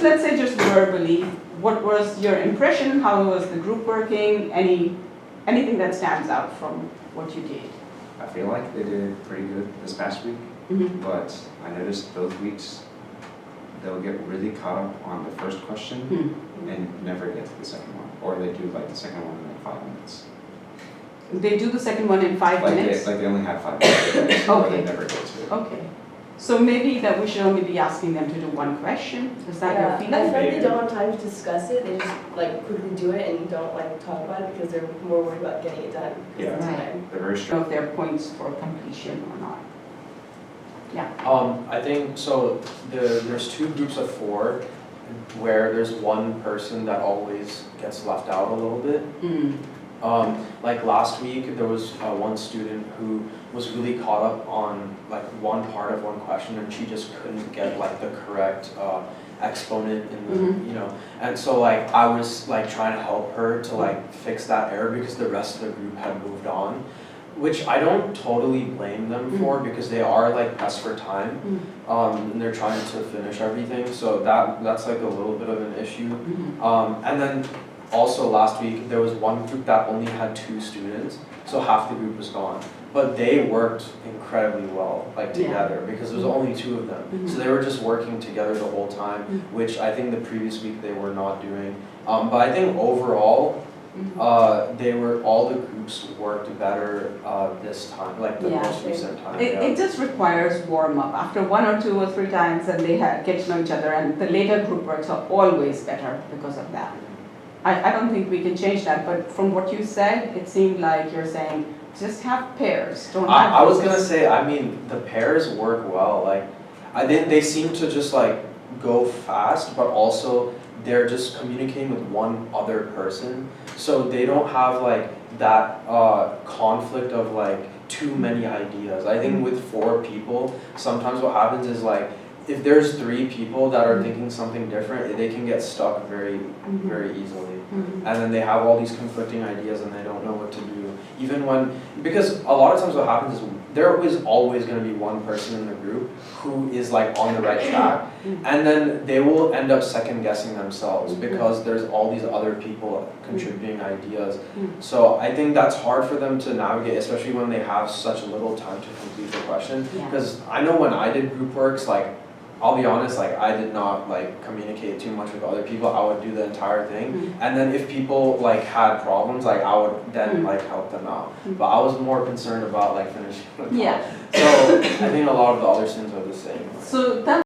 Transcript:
let's say just verbally, what was your impression? How was the group working? Anything that stands out from what you did? I feel like they did pretty good this past week, but I noticed both weeks they'll get really caught up on the first question and never get to the second one, or they do like the second one in like 5 minutes. They do the second one in 5 minutes? Like they only have 5 minutes, or they Okay. never get to it. Okay. So maybe that we should only be asking them to do one question? Is that your I feeling? feel like they Maybe. don't have time to discuss it, they just like quickly do it and don't like talk about it because they're more worried about getting it done. Yeah. Time. They're very Know strict. if there are points for completion or not. Yeah. I think, so there's 2 groups of 4 where there's one person that always gets left out a little bit. Like last week, there was one student who was really caught up on like one part of one question and she just couldn't get like the correct exponent in the, you know, and so like I was like trying to help her to like fix that error because the rest of the group had moved on, which I don't totally blame them for because they are like pressed for time, and they're trying to finish everything, so that's like a little bit of an issue. And then also last week, there was one group that only had 2 students, so half the group was gone. But they worked incredibly well, like together, because there was only 2 of them. So they were just working together the whole time, which I think the previous week they were not doing. But I think overall, all the groups worked better this time, like the most recent time. It just requires warm up. After 1 or 2 or 3 times and they get to know each other, and the later group works are always better because of that. I don't think we can change that, but from what you said, it seemed like you're saying just have pairs. Don't have I was groups. gonna say, I mean, the pairs work well. Like, they seem to just like go fast, but also they're just communicating with one other person, so they don't have like that conflict of like too many ideas. I think with 4 people, sometimes what happens is like, if there's 3 people that are thinking something different, they can get stuck very easily. And then they have all these conflicting ideas and they don't know what to do. Because a lot of times what happens is there is always going to be one person in the group who is like on the right track, and then they will end up second guessing themselves because there's all these other people contributing ideas. So I think that's hard for them to navigate, especially when they have such little time to complete the question. Because I know when I did group works, like, I'll be honest, like I did not like communicate too much with other people. I would do the entire thing, and then if people like had problems, like I would then like help them out. But I was more concerned about like finishing the talk. So I think a lot of the other students are the same. So that